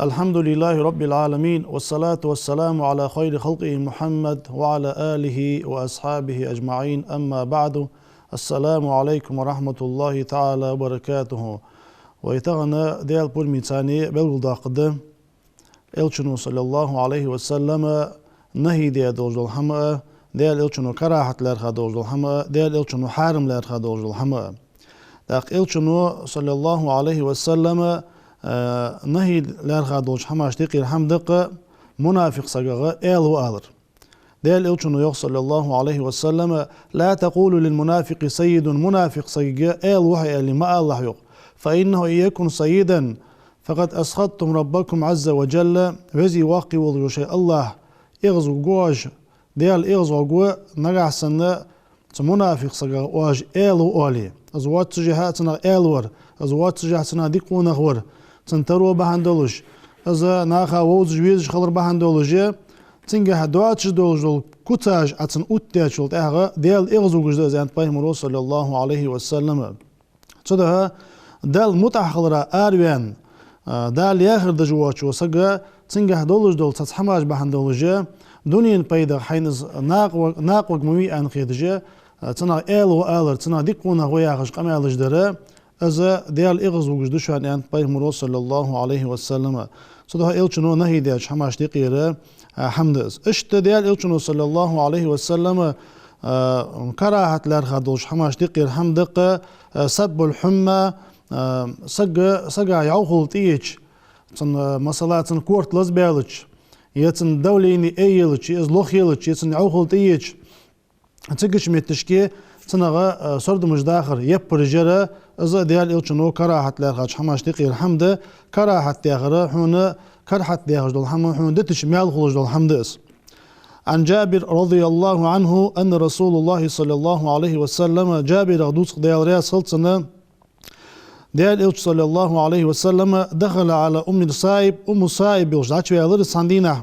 Elhamdülillahi Rabbil alemin ve salatu ve selamu ala hayri halqihi Muhammed ve ala alihi ve ashabihi ecma'in emma ba'du. Assalamu alaikum ve rahmetullahi ta'ala ve berekatuhu. Ve itağına değerli pulmitani belguldaqıdı. Elçinu sallallahu aleyhi ve selleme nahi diye dozul hama, değerli elçinu karahatlar dozul hama, değerli elçinu harimler dozul hama. Daq elçinu sallallahu aleyhi ve selleme نهي لارخا دوش حماش تقير حمدق منافق سقغ إيل وآلر ديال إلشنو يخ صلى الله عليه وسلم لا تقولوا للمنافق سيد منافق سقغ إيل وحي اللي ما الله يخ فإنه إن يكن سيدا فقد أسخطتم ربكم عز وجل وزي واقي وضيوشي الله إغزو قواج ديال إغزو قوا نقع سنة منافق سقغ واج إيل وآلي أزوات سجهاتنا إيل ور أزوات سجهاتنا ديقونا غور تنترو بهندولش إذا ناخا ووز جويز خلر بهندولجه تنجه دواتش دولجول كتاج أتن أوتياشول تأغا ديال إغزو جزء زين بايمرو صلى الله عليه وسلم تدها دال متأخلرا أروان دال ياخر دجواتشو سجا تنجه دولج دول تتحماج بهندولجه دونين بايدا حينز ناقوق موي أن خيدجه تنا إيل وآلر تنا ديقونا غياغش قمالج دره أذا ديال إغز وجد شو أن بايمرو صلى الله عليه وسلم صدها إلشنو نهي ديال حماش دقيرة حمدز إشت ديال إلشنو صلى الله عليه وسلم كراهة لارخدوش حماش دقير حمدق سب الحمى سجا يعوخل تيج تن مثلا تن كورت لزبالج يتن دوليني أيلج إز لخيلج يتن يعوخل تيج تجش متشكي تنغا سرد مجداخر يبرجرة إذا ديال إلشنو كراهة لارخاش حماش دقير حمد كراهة ديغرة حون كرحة ديغش دول حمد حون دتش ميال خلوش دول حمدس عن جابر رضي الله عنه أن رسول الله صلى الله عليه وسلم جابر غدوس ديال رياس خلصنا ديال إلش صلى الله عليه وسلم دخل على أم صائب يوجداتش ويالر ساندينا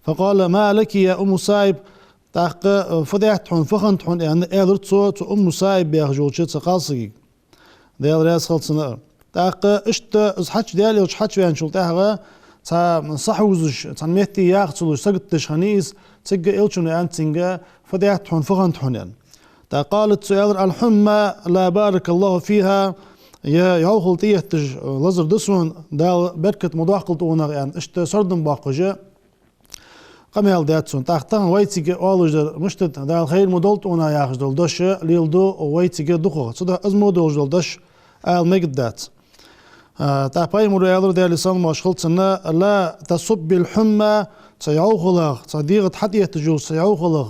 فقال ما لك يا أم صائب تاق فديت حون فخنت حون يعني إلرت صوت أم صائب بيخجوش تقاصي ديال رياس خلصنا تاق اشت حتش ديال يوش حتش وين شلت اهغا تا صحوزش تا ميتي ياغتلوش سقطش خنيس تيجا إلشون أنتينجا فديت حون فخنت حون يعني تا قالت سؤال الحمى لا بارك الله فيها يا يوخل تيهتج لزر دسون دال بركة مداخلت اونا يعني اشت سردن باقجة قميال داتسون تاختان ويتيجا اولجدر مشتد دال خير مدولت اونا ياغجدل دش ليلدو ويتيجا دخو صدا ازمو دولجدل دش المجد دات تا بايمرو يالر ديال لسان ماشخلتنا لا تصب الحمى سيعوخلغ صديقة حديه تجو سيعوخلغ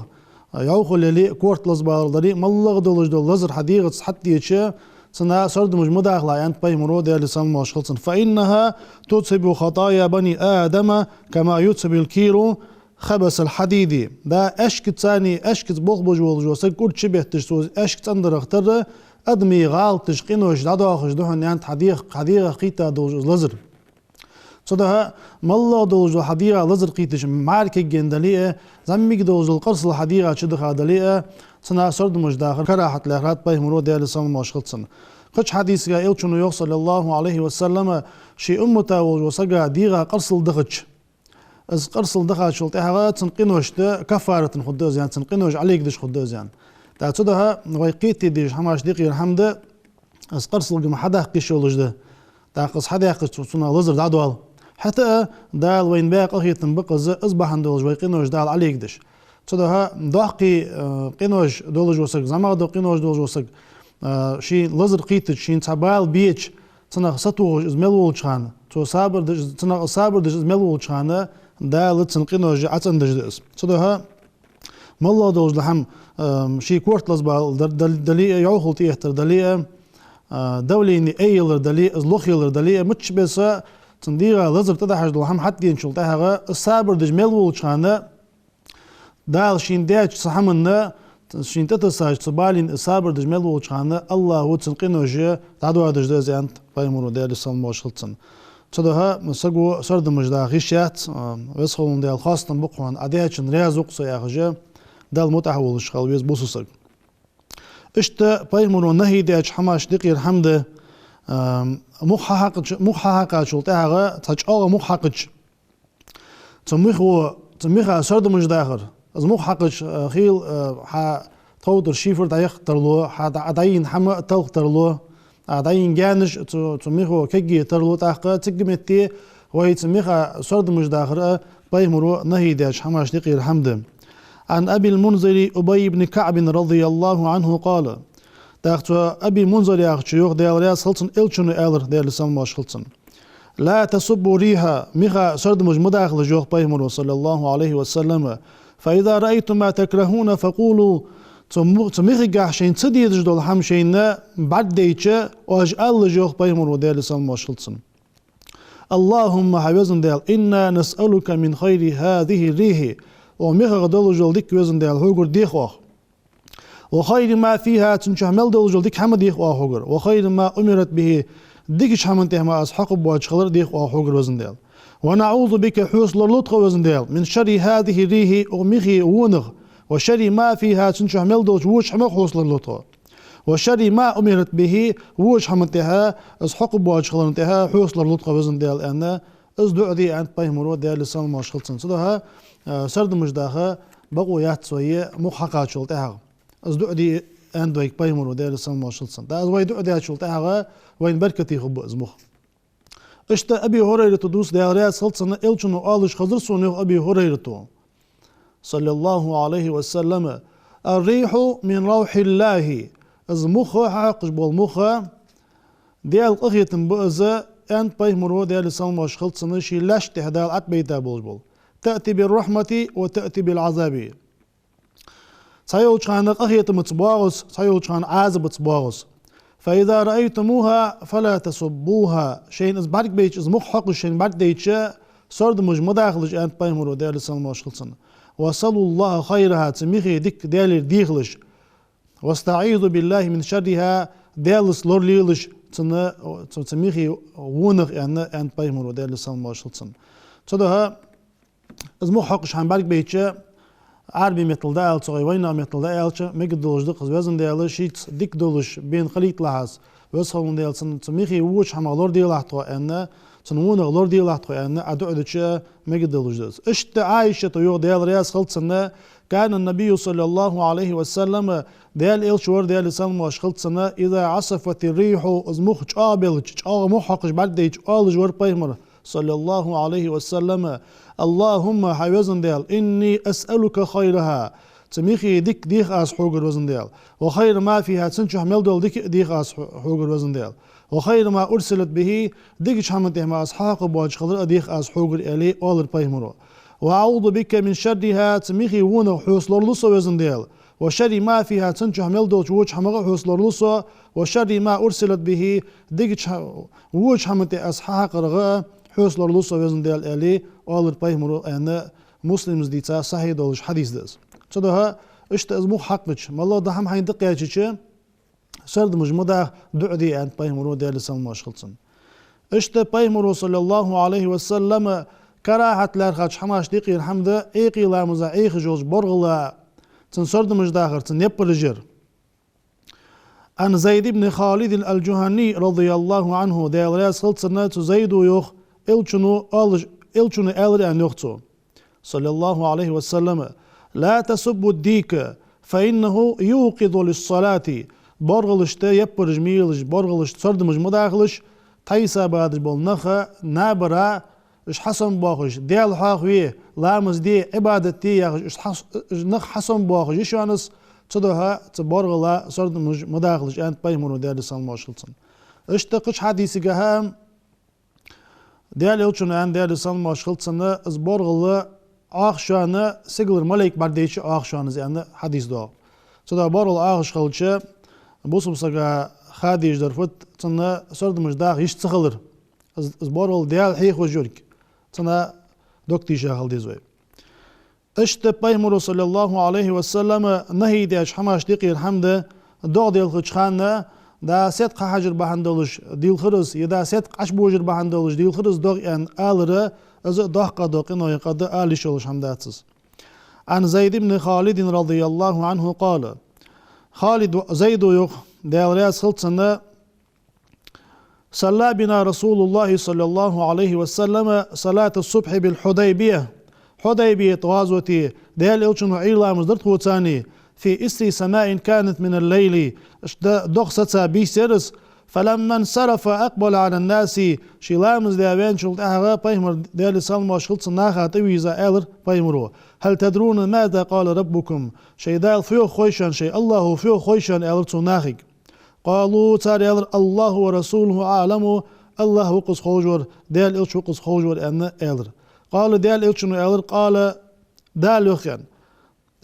يعوخل لي كورت لزبار دري ملغ دولجدل لزر حديقة حديتشه سنا سرد مش مداخلة عند بايمرو ديال لسان ماشخلتن فإنها تتصب خطايا بني آدم كما يتصب الكيلو خبس الحديدي دا اشكت ثاني اشكت بوخبوج والجوسه كل شبه تشتوز اشكت اندر اختر ادمي غال تشقينوش داداخش دهن يعني حديقه قيتا دوج لزر صدها مالله دوج حديقه لزر قيتش مارك جندليه زميك دوج القرص الحديقه شدخ دليه سنا سرد مش داخل كراحه لغات بايمرو ديال سن ماشخلصن قش حديث يا إلشنو يخ صلى الله عليه وسلم شي امته وسقا ديغا قرص دغچ از قرصل دخل شلت اهغا تنقينوش ده كفارة خدوز يعني تنقينوش عليك دش خدوز يعني تعتدها ويقيتي ديش حماش دقيق الحمد از قرصل جم حدا قيشولج ده تاقص حدا قيشونا لزر دادوال حتى دال وين باق اخي تنبق اصبح عندوش ويقينوش دال عليك دش تعتدها ضاقي قينوش دولج وسق زما دو قينوش دولج وسق شي لزر قيتش شي تبال بيتش تنا سطو زملول شان تو صابر تنا صابر دش زملول شان دا لتنقينوج عتن دجدس صدها مالله دوج لحم شي كورت لزبال دلي يعوخل تيهتر دلي دوليني أيلر دلي أزلوخ يلر دلي متش بس تنديغا لزر تدا حاج دلهم حد ينشل تهغا الصابر دجمل ولشانا دال شين داج صحمنا شين تتساج تبالين الصابر دجمل ولشانا الله هو تنقينو جي تعدوا دج زانت بايمرو دال السلام وشلتن تدها مسقو سرد مجدا غيشات ويسخلون دال خاصة بقوان عدياتشن ريازوق سياخجا دال متحول شغال ويز بوسوسك اشتا بايمرو نهي داج حماش دقير حمد محقق شلتها تاج أغا محقق تميخ سرد مجداخر از محقق خيل ح تودر شيفر دايخ ترلو عداين حما تلق ترلو عداين جانش تميخو كجي ترلو تاخ تقمتي وهي تميخ سرد مجداخر بايمرو نهي داج حماش دقير حمد عن أبي المنذر أبي بن كعب رضي الله عنه قال تاخت أبي المنذر ياخت يوخ ديال رياس خلصن إلشن إلر ديال لسان ماش خلصن لا تسبوا ريها ميخا سرد مداخل جوخ بايمرو صلى الله عليه وسلم فإذا رأيتم ما تكرهون فقولوا تميخي قاحشين تديدش دول حمشين بعد ديتش وأجعل جوخ بايمرو ديال لسان ماش خلصن اللهم حبيزن ديال إنا نسألك من خير هذه الريح وميخا غدول جول ديك وزن ديال هوغر ديخوخ وخير ما فيها تنشهمل دول جول ديك حمد ديخوخ هوغر وخير ما أمرت به ديكش حمد تهما أسحق بواج خلر ديخوخ هوغر وزن ديال ونعوذ بك حوص لرلطخ وزن ديال من شر هذه الريح وميخي ونغ وشر ما فيها تنشهمل دول ووش حمق حوص لرلطخ وشر ما أمرت به ووش حمد تها أسحق بواج خلر تها حوص لرلطخ وزن ديال أنا أصدع دي عند بايمرو ديال لسان ماشخلصن صدها سرد مجداخه بقوا ياتسويه محققات شلتها أصدع دي عند ويك بايمرو ديال لسان ماشخلصن دا أزوي دع دي شلتها وين بركتي خب أزمخ اشتا أبي هريرة دوس ديال رياس خلصن إلشنو آلش خزر سونيو أبي هريرة صلى الله عليه وسلم الريح من روح الله أزمخ حقش بالمخ ديال أخية بأزا أنت بايمرو ديال لسان ماشخلصن شي لاش تهدال أتبيتا بولجبول تأتي بالرحمة وتأتي بالعذاب سيول شان أخية متصباغس سيول شان عازب متصباغس فإذا رأيتموها فلا تسبوها شين از بارك بيتش از محق شين بارك ديتش سرد مداخلش أنت بايمرو ديال لسان ماشخلصن وصلوا الله خيرها تميخي ديك ديال ديخلش واستعيذوا بالله من شرها ديال سلورليلش تميخي ونغ يعني أنت بايمرو ديال لسان ماشخلصن تدها از محقش هم برگ بیچه عربی مثل دال صغی وینا مثل دال چه میگد دلش دق وزن دال شیت دیک دلش بین خلیت لحظ وسخون دال تمیخی ووش هم لور دیل احتوا انه تنون لور دیل احتوا انه ادعو چه میگد دلش دس اشت عایشه تو دال ریاس خلصنه كان النبي صلى الله عليه وسلم دال إلشور دال لسان ماشخلت سنة إذا عصفت الريح أزمخ قابل محقش بعد ديج آل جور بايمر صلى الله عليه وسلم اللهم حيوزن دال إني أسألك خيرها تميخي ديخ أس حوغر وزن دال وخير ما فيها تنشح ملدول ديخ أس حوغر وزن دال وخير ما أرسلت به ديك شحمته ما أصحاق بواج خضر ديخ أس حوغر إلي آل بايمرو وأعوذ بك من شرها تميخي ونه حوص لرلصة وزن ديال وشر ما فيها تنشح ملدول ووش حمغ حوص لرلصة وشر ما أرسلت به ديك ووش حمته أصحاق رغا حوص لرلصة وزن ديال إلي آل بايمرو أنا مسلم ديتا صحيح دولش حديث دز صدها اشت ازمو حقش ما الله ده هم حين دقيقة سرد مجمدة دعدي عند بايمرو ديال لسان ماشخلصن اشت بايمرو صلى الله عليه وسلم كراهت لارخاش حماش ديقي الحمد ايقي لامزا ايخ جوز برغلا تنسرد مجداخر تنيبرجر عن زيد بن خالد الجهني رضي الله عنه ديال رياس خلصنا تزيد يوخ الچنو الر ان يوختو صلى الله عليه وسلم لا تسبوا الديك فإنه يوقظ للصلاة برغلشت يبرج ميلش برغلشت صرد مداخلش تايسا بادش بالنخا نابرا اش حسن باخش ديال حاخوي لامز دي عبادتي ياخش نخ حسن باخش يشانس تدوها تبرغلا صرد مداخلش انت بايمونو ديال لسان ماشلتن اشتقش حديثي قهام ديال يلچون ان ديال لسان ماشلتن از برغلا آخشانه سیگلر ملیک بردیچ آخشانه زیانه حدیث دو. صدا بارول آخش خالچه بوسم سگا خاديج درفت تنا سرد مجداغ يشتغلر زبورول ديال حيخ وجورك تنا دوكتي شاغل ديزوي اشت بيمر صلى الله عليه وسلم نهي ديش حماش دقير حمد دوغ ديال خشخانه دا ست حجر بهندولش ديل خرز يدا ست قش بوجر بهندولش ديل خرز دوغ ان آلره از دوغ قدوق انو يقد آلي شولش حمداتس عن زيد بن خالد رضي الله عنه قال خالد زيد يخ ديال رياس خلطسنا صلى بنا رسول الله صلى الله عليه وسلم صلاة الصبح بالحديبية حديبية غزوة ديال إلشن عيلا مصدرت وتاني في إسري سماء كانت من الليل دخسة بيسرس فلما انصرف أقبل على الناس شلامز ديابين شلت أهغا بيمر ديال سلمى شلت ناخا تويزا إلر بيمرو هل تدرون ماذا قال ربكم شي دال فيو خويشان شي الله فيو خويشان إلر تناخك قالوا تاري إلر الله ورسوله أعلم الله وقص خوجور ديال إلش وقص خوجور أن إلر قال ديال إلشن إلر قال دال يخيان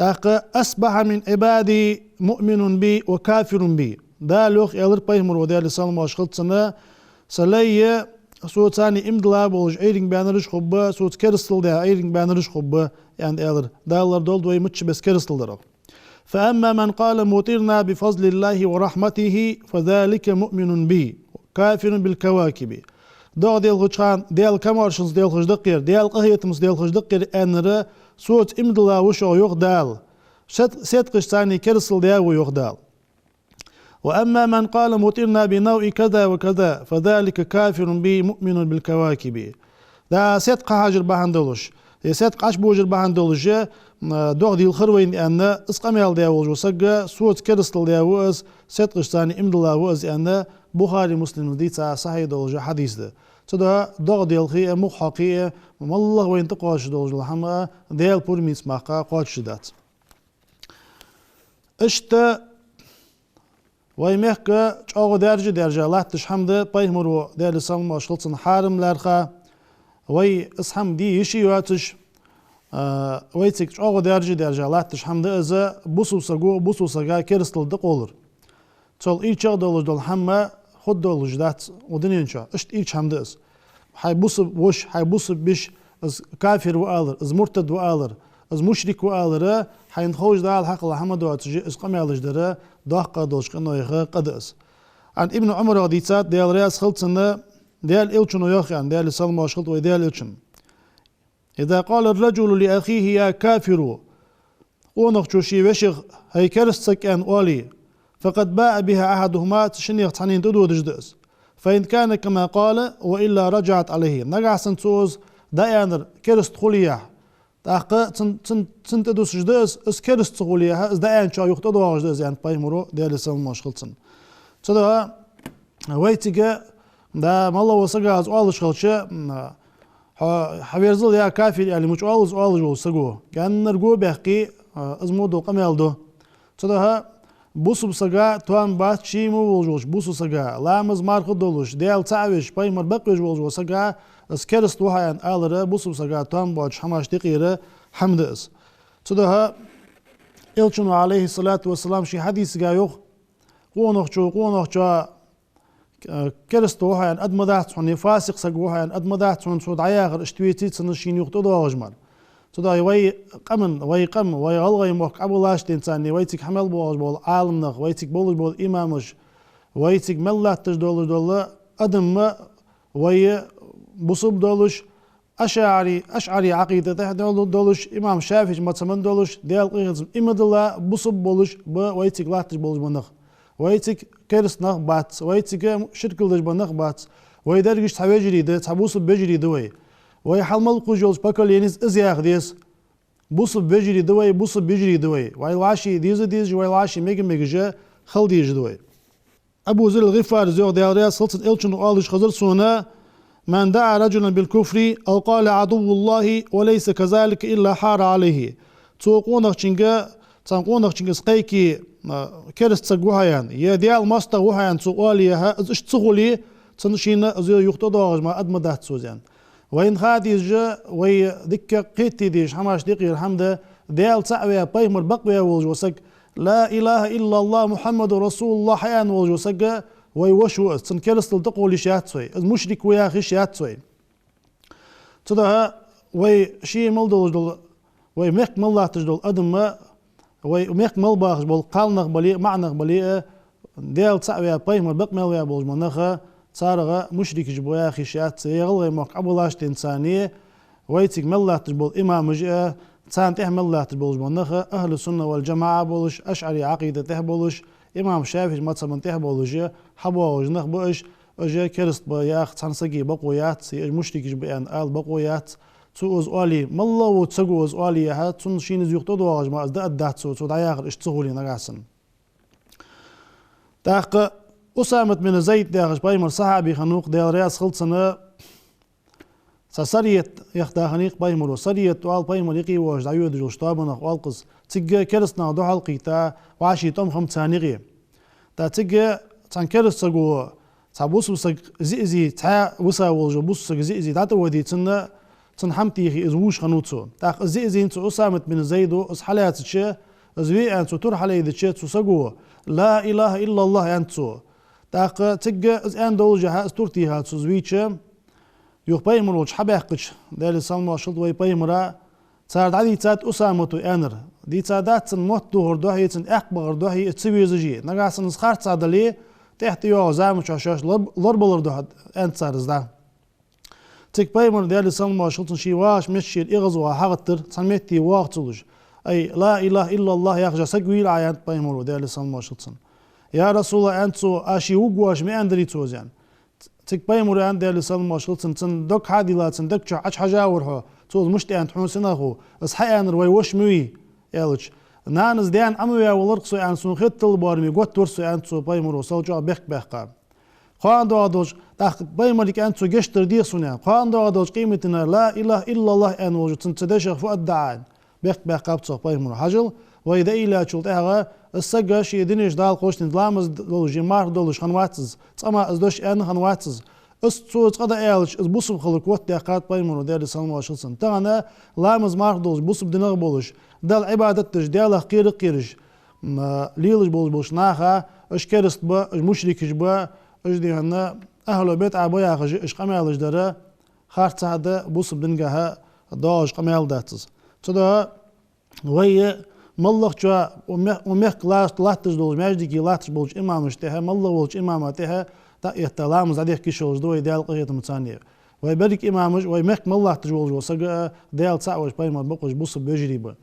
أصبح من عبادي مؤمن بي وكافر بي دال يخ إلر بيمر وديال سلمى أشخلت سنة سلي صوت ثاني إمدلا بولج عيرين بانرش خبا صوت كرستل ده عيرين بانرش خبا يعني إلر دالر دول دوي متش بس كرستل درو فأما من قال موترنا بفضل الله ورحمته فذلك مؤمن بي كافر بالكواكب دو ديال غشان ديال كمارشنز ديال خجدقير ديال قهيتمس ديال خجدقير أنر صوت إمدلا وشو يوخ دال ست قشتاني كرسل ديال ويوخ دال وأما من قال موترنا بنوع كذا وكذا فذلك كافر بي مؤمن بالكواكب دا ست قهاجر بهندولش ست قاش بوجر بهندولش دوغ ديال خروين أن اسقميال ديال وجوسق صوت كرسل ديال وز ست قشتاني إمدلا وز أن بخاري مسلم ديتا صحيح دولج حديث ده تدا دوغ ديال خي محققية والله وين تقاش دولج الحما ديال بورميس ماقا قاش دات اشت ويمهك چاغ درجة لاتش حمد بيهمرو ديال سلمى شلطن حارم لارخا وي اسحم دي يشي واتش ويتك چاغ درجة لاتش حمد از بوسوسغا كرستل دق olur. تول إيش دولج دول حما خد دولج دات ودنينشا اشت إيش حمدس حيبوس وش حيبوس بيش از كافر وآلر از مرتد وآلر از مشرك وآلر حينخوج دال حق الله حمد واتجي از قميالج دره داقة دولج قنويخ قدس عن ابن عمر غديتات ديال رياس خلطسنا ديال إلشن ويخيان ديال سلمى شلط وديال إلشن إذا قال الرجل لأخيه يا كافر ونخشو شي وشغ هي كرستك أن أولي فقد باء بها أحدهما تشنيغ تحنين تدو دجدس فإن كان كما قال وإلا رجعت عليه نجع سنتوز دايانر كرست خلية تاق تنتدو سجدس اس كرست خلية اس دايان شا يختدو واجدس يعني بايمرو ديال سلمى شخلصن تدا ويتيجا دا مالله وسجا از أول شخلشة حبيرزل يا كافر يعني مش أول جو سجو كان نرجو بحكي أزمودو قميلدو تدا بوسو سجا توان بات شيمو ولجوش بوسو سجا لامز مارخ دولش ديال تعويش بايمر بقيش ولجو سجا اسكرست وحيان آلره بوسو سجا توان بات حماش دقيرة حمدس تدها إلشنو عليه الصلاة والسلام شي حديث جا يوخ قونخشا كرست وحيان أدمدات حني فاسق سج وحيان أدمدات حن صود عياغر اشتويتي تنشين يوخ تدو أجمل تداي وي قمن وي قم وي غلغي موك أبولاش تنساني ويتك حمل بولج بول عالم نخ ويتك بولج بول إمامش ويتك ملات تجدول دول أدم وي بصب دولش أشعري عقيدة دولش إمام شافعي مثلا دولش ديال قيزم إمد الله بصب بولش ويتك لاتش بولج بنخ ويتك كرس نخ بات ويتك شركل بنخ بات ويدرجش تحويجري ده تبوصب بجري دوي ويحلمل قجوز بكل ينز ازياخ ديس بوصب بجري دوي بوصب بجري دوي ويلعاشي ديز ويلعاشي ميجا خلديج دوي أبو ذر الغفار زيغ ديالريا سلطة إلشن وقالش خزر سونا من دعا رجلا بالكفر أو قال عدو الله وليس كذلك إلا حار عليه تسوقونك تنقونك سقيكي كرست سقوهايان يا ديال ماستا وهايان تسوقاليها إش تسغولي تنشينا زي يختضاغج ما أدمدات سوزيان وين خاديج وي دكا قيتي ديش حماش دقي الحمد ديال تعوية بايمر بقوية والجوسك لا إله إلا الله محمد رسول الله حيان والجوسك وشو تن كرستل تقول شاتسوي مشرك ويا خش شاتسوي تدا وي شي ملدول وي مك ملا تجدول ادم وي مك مل باخ بول قالنغ بلي معنغ بلي ديال تساوي بايمر بقمل ويا بولج منخه صارغه مشرك جبويا خش شات يغلغ مك ابولاش انسانيه ويتك ملا تجبول امام جاء تسان تحمل الله تبولج منخه اهل السنه والجماعه بولش اشعري عقيده تهبولش امام شافعي مثلا تهبولج حبوج نخ بوش اجا كرست بياخ تنسقي بقويات مشرك جبيان ال بقويات توز اولي مالله وتسقوز اولي ها تون شين زيقتو دواج ما ازدا ادات تو داياخر اش تسهولي نغاسن تاق اسامه بن زيد داغش بايمر صحابي خنوق ديال رياس خلصنا سريت يخدا خنيق بايمر سريت وال بايمر يقي واش دايود جو شطابنا والقص تيجا كرسنا دو حلقيتا واشي توم خم ثانيغي تا تيجا تان كرسغو تابوس وسق زي تا وسا وجو بوس زي تا ودي تن حمتي ازوش خنوتو تا زي انت اسامه بن زيد اس حالات تشي ازوي انت تور حالي دشي تسغو لا اله الا الله انتو تا تيجا از ان دولجه استورتي ها تزويچ يوخ بايمر وش حباقش دال سلمى شلط وي بايمرا صار عادي تات اسامه انر دي تادات موت دور دوهيتن اقبر دوهي تسويزجي نغاسن سخارت صادلي تحت يو زام شاش لربلر دو انت صارزدا تك بايمر دال سلمى شلط شي واش مشي الاغزو حقتر سميتي واقتلج اي لا اله الا الله يخجا سقويل عيان بايمر دال سلمى شلط يا رسول الله انتو اشي وغواش مي اندري توزان تك بايمر عند دال سلمى شلط تن دوك حاديلات دوك اش حجاورها توز مشتي انت حوسناخو اصحي انر وي وش موي يالش نانز ديان امويا ولرقسو ان سون ختل بارمي غوت تورسو انت سو بايمر وسلجا بخ خان دو ادوج تاخ بايمر كان تو گشتر دي سونيا خان دو ادوج قيمتنا لا اله الا الله ان وجود تدش فو الدعان بخ قابصو بايمر حجل ويدا الى شلطها السجاش يدنيش دال قوشن لامز دولجي مار دولش خنواتز صما ازدوش ان خنواتز استو قدا ايلش از بوسب خلق وقت دقات بايمر دال سلمى شلسن تانا لامز مار دولش بوسب دنغ بولش دال عبادت دال قيرج ليلج بولش ناخا اش كرست با مشرك با اش دينا اهل بيت ابويا خج اش قمالج دره خارت هذا بوسب دنغها داش قمال داتز تدا وهي مالله جوا ومخ لاتش دولج ماجدي لاتش بولج امامشتها مالله بولج امامتها تا احتلام زاديخ كيشوز دوي ديال قريه متانيه ويبرك امامج ويمخ مالله تجولج وسق ديال ساوش بايمر بقوش بوس بجريبه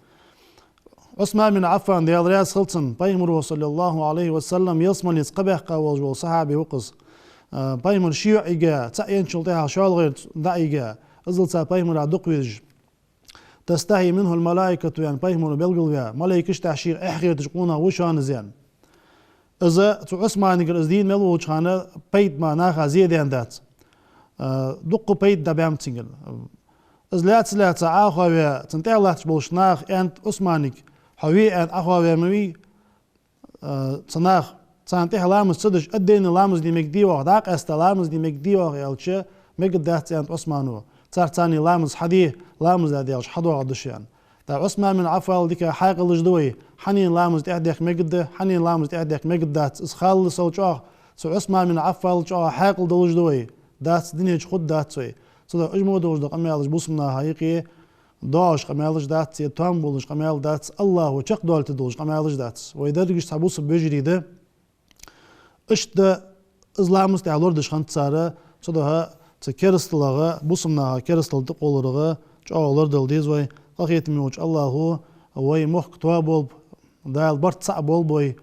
عثمان بن عفان ديال رياس خلصن بايمر صلى الله عليه وسلم يصمن يسقبح قاولج وصحابي وقص بايمر شيوعيغا تا ينشلتها شالغير دايغا ازل تا بايمر دقويج تستحي منه الملائكة يعني بايمر بلغلويا ملائكش تحشير احغير تشقونا وشان زين إذا عثمان يقول إزدين ملو وشخانة بيت ما ناخا زيادة دات دقو بيت دا بامتنجل إذ لا تعاقوا تنتهي الله تبولش ناخ أنت عثمانك حوي أنت أخوة موي تناخ تنتهي لامز صدش أدين لامز دي مكديوه داق أستا لامز دي مكديوه يالشي مكدات أنت عثمانو تارتاني لامز حديه لامز ديالش حدو عدشيان تا عثمان من عفال ديك حاق الجدوي حنين لامز تحديك مقد حنين لامز تحديك مقدات اسخال سوچا سو عثمان من عفال چا حاق الجدوي دات دنيج خود دات سوي صدا اجمو دوج دق امالج بوسنا هايقي داش قمالج دات تام بولج قمال دات الله وچق دولت دوج قمالج دات ويدرجش تبوس بجريده اشت ازلامز تعلور دشخان تصاره صدا تكرستلغه بوسنا كرستل دقولرغه چاولر دلديز وي قاقيت ميوج الله وي مخ توابول دال برت صعبول بوي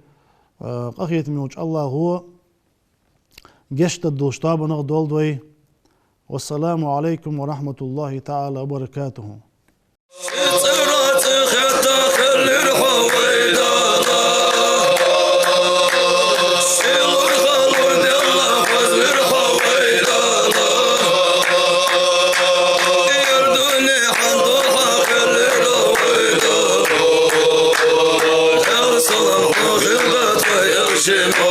قاقيت ميوج الله جشت الدوشتاب نغدول دوي والسلام عليكم ورحمة الله تعالى وبركاته Jim